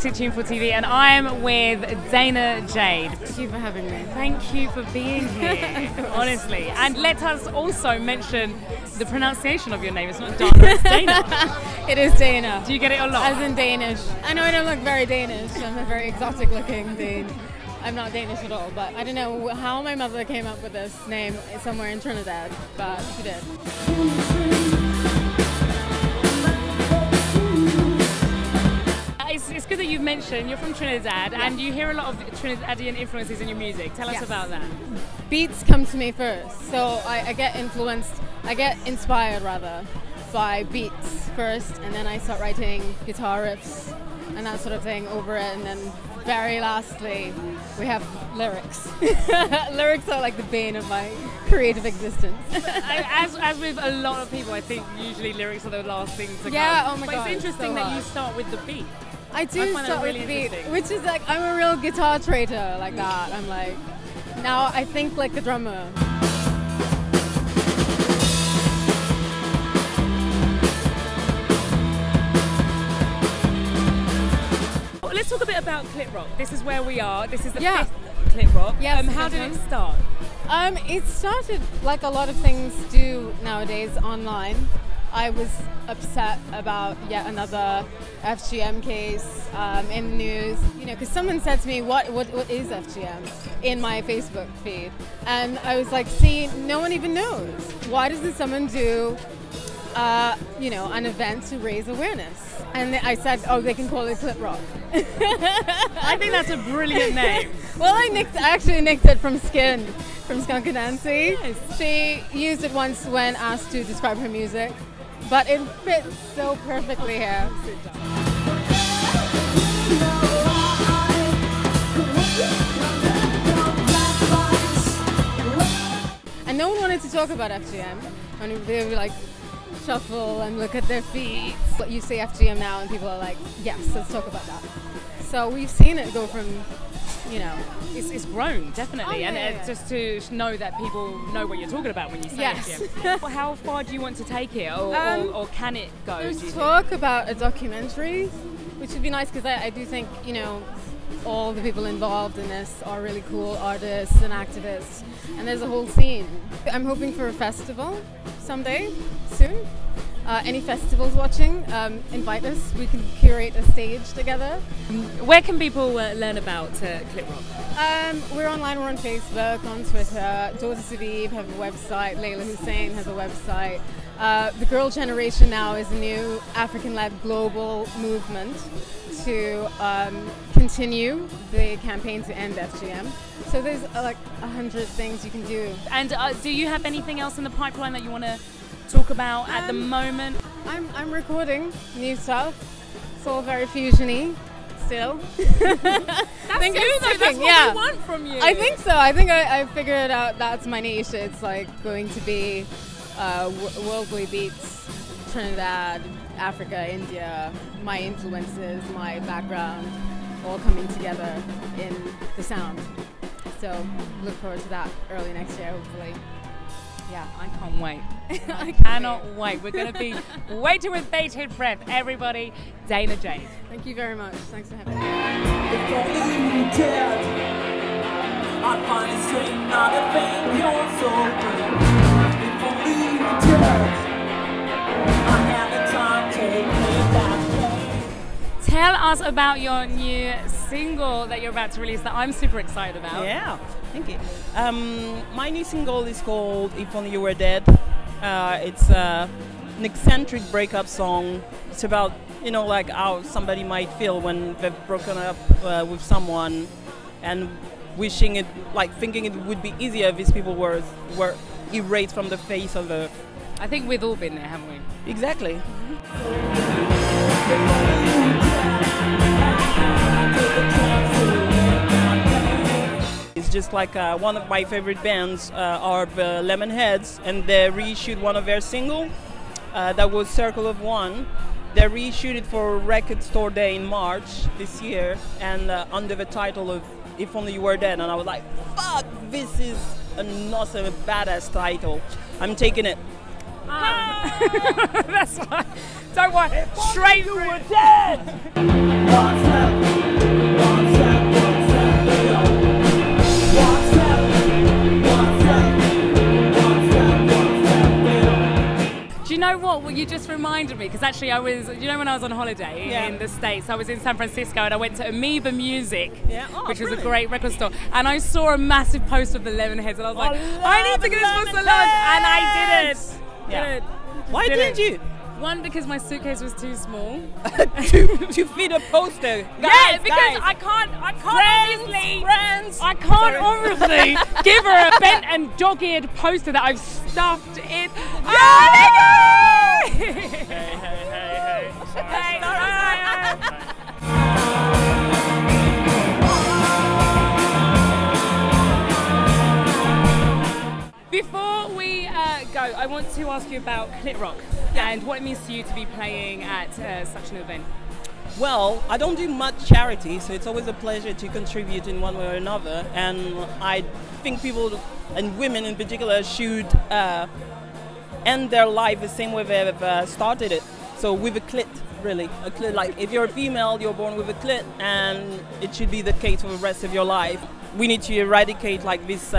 to Tuneful TV, and I'm with Dana Jade. Thank you for having me. Thank you for being here, honestly. And let us also mention the pronunciation of your name. It's not Dana, it's Dana. It is Dana. Do you get it a lot? As in Danish. I know I don't look very Danish. I'm a very exotic looking Dane. I'm not Danish at all, but I don't know how my mother came up with this name somewhere in Trinidad, but she did. It's good that you've mentioned you're from Trinidad, and you hear a lot of Trinidadian influences in your music. Tell us about that. Beats come to me first, so I get inspired rather by beats first, and then I start writing guitar riffs and that sort of thing over it, and then very lastly we have lyrics. Lyrics are like the bane of my creative existence. as with a lot of people, I think usually lyrics are the last thing to come. Oh my God, it's interesting that you start with the beat. I do start with the beat, which is like, I'm a real guitar traitor like that. I'm like, now I think like a drummer. Let's talk a bit about Clit Rock. This is where we are. This is the fifth Clit Rock. Yes, how did it start? It started like a lot of things do nowadays online. I was upset about yet another FGM case in the news. You know, because someone said to me, what is FGM in my Facebook feed? And I was like, see, no one even knows. Why doesn't someone do you know, an event to raise awareness? And I said, oh, they can call it Clit Rock. I think that's a brilliant name. Well, I actually nicked it from Skin, from Skunk and Nancy. Yes. She used it once when asked to describe her music, but it fits so perfectly here. And no one wanted to talk about FGM, and they were like, shuffle and look at their feet. But you say FGM now and people are like, yes, let's talk about that. So we've seen it go from, you know, it's grown, definitely. Just to know that people know what you're talking about when you say FGM. Well, how far do you want to take it, or can it go? There's talk about a documentary, which would be nice, because I do think, you know, all the people involved in this are really cool artists and activists, and there's a whole scene. I'm hoping for a festival someday, soon. Any festivals watching, invite us. We can curate a stage together. Where can people learn about Clit Rock? We're online, we're on Facebook, on Twitter. Daughters of Eve have a website, Layla Hussein has a website. The Girl Generation now is a new African-led global movement to continue the campaign to end FGM. So there's like 100 things you can do. And do you have anything else in the pipeline that you want to talk about at the moment? I'm recording new stuff. It's all very fusiony still. That's you though, that's what we want from you. I think so. I think I figured out that's my niche. It's like going to be worldly beats, Trinidad, Africa, India, my influences, my background, all coming together in the sound. So look forward to that early next year, hopefully. Yeah, I can't wait. I cannot wait. We're going to be waiting with bated breath. Everybody, Dana Jade. Thank you very much. Thanks for having me. If only you dared, I'd find it strange not to think you're so good. If only you dared, I have the time to take me back. Tell us about your new single that you're about to release that I'm super excited about. Yeah, thank you. My new single is called If Only You Were Dead. It's an eccentric breakup song. It's about, you know, like how somebody might feel when they've broken up with someone, and wishing it, like thinking it would be easier if these people were erased from the face of the... I think we've all been there, haven't we? Exactly. It's just like one of my favorite bands are the Lemonheads, and they reissued one of their single that was Circle of One. They reissued it for Record Store Day in March this year, and under the title of If Only You Were Dead, and I was like, fuck, this is an awesome, badass title. I'm taking it. That's fine. Don't worry. Straight through. Dead. you just reminded me, because actually I was, you know, when I was on holiday in the States, I was in San Francisco and I went to Amoeba Music, which was a great record store, and I saw a massive poster of the Lemonheads, and I was like, I need to get this for lunch, and I didn't. Why didn't you? One, because my suitcase was too small. to fit a poster. Guys, because I can't obviously give her a bent and dog-eared poster that I've stuffed in. Before we go, I want to ask you about Clit Rock and what it means to you to be playing at such an event. Well, I don't do much charity, so it's always a pleasure to contribute in one way or another. And I think people, and women in particular, should end their life the same way they've started it. So with a clit, really. A clit, like if you're a female, you're born with a clit, and it should be the case for the rest of your life. We need to eradicate like this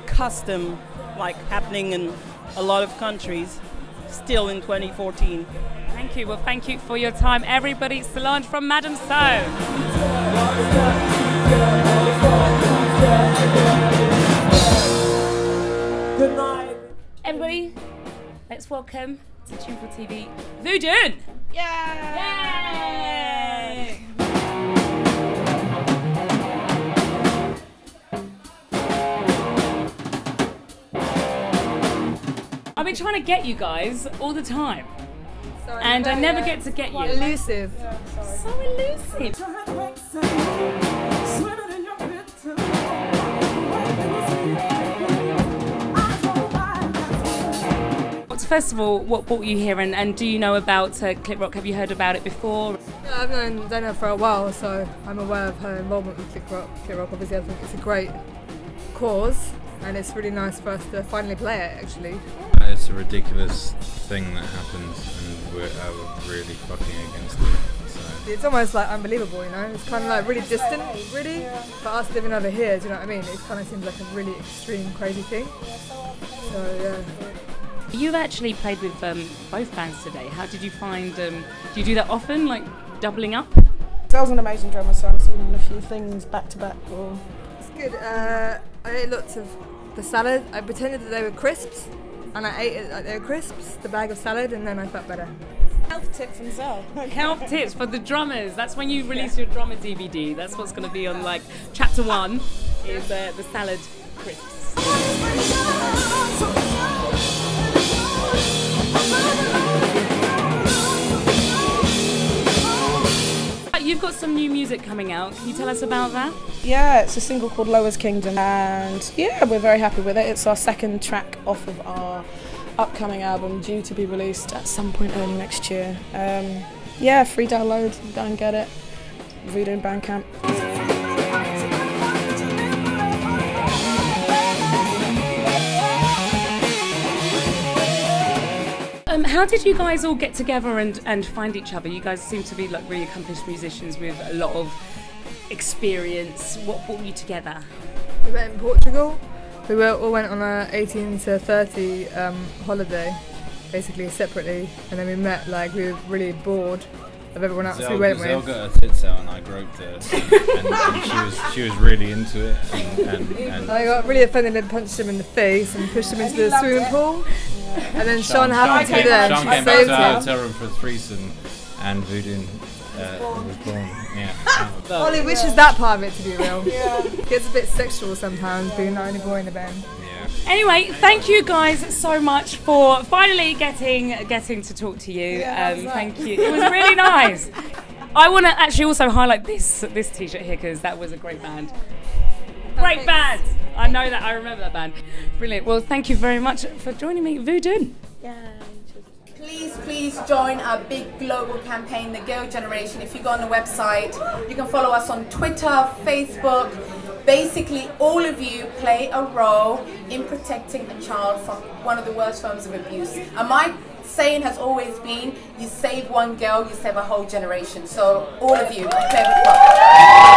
custom like happening in a lot of countries still in 2014. Thank you. Well, thank you for your time, everybody. Solange from Madame So. Good night. Everybody, let's welcome to Tuneful TV, Vodun. Yay! I've been trying to get you guys all the time. Sorry, and I never get to get you. Elusive. So elusive. First of all, what brought you here, and do you know about Clit Rock? Have you heard about it before? Yeah, I've known Dana for a while, so I'm aware of her involvement with Clit Rock. Clit Rock, obviously, I think it's a great cause, and it's really nice for us to finally play it, actually. It's a ridiculous thing that happens, and we're really fucking against it. So. It's almost like unbelievable, you know? It's kind of like really distant, really, for us living over here, do you know what I mean? It kind of seems like a really extreme, crazy thing. So, yeah. You've actually played with both bands today. How did you find, do you do that often, like doubling up? I was an amazing drummer, so I've seen a few things back to back. It's good. I ate lots of the salad. I pretended that they were crisps, and I ate it like they were crisps, the bag of salad, and then I felt better. Health tips themselves. Health tips for the drummers. That's when you release your drummer DVD. That's what's going to be on like chapter 1 is the salad crisps. You've got some new music coming out. Can you tell us about that? Yeah, it's a single called Lower's Kingdom, and yeah, we're very happy with it. It's our second track off of our upcoming album, due to be released at some point early next year. Yeah, free download, go and get it. Vodun Bandcamp. How did you guys all get together and find each other? You guys seem to be like really accomplished musicians with a lot of experience. What brought you together? We met in Portugal. We all went on a 18 to 30 holiday, basically separately, and then we met. Like we were really bored of everyone else we went with. Zell got her tits out and I groped her, and she was really into it. And I got really offended and punched him in the face and pushed him into the swimming pool. And then Sean happened to be there. Sean came back to our hotel room for a threesome, and Vodun was born. Yeah. Ollie wishes that part of it to be real. It gets a bit sexual sometimes, being the only boy in the band. Yeah. Anyway, thank you guys so much for finally getting to talk to you. Thank you. It was really nice. I want to actually also highlight this T-shirt here because that was a great band. Great band. I know that. I remember that band. Brilliant. Well, thank you very much for joining me, Vodun. Yeah. Please join our big global campaign, The Girl Generation. If you go on the website, you can follow us on Twitter, Facebook. Basically, all of you play a role in protecting a child from one of the worst forms of abuse. And my saying has always been, you save one girl, you save a whole generation. So all of you, play a big part.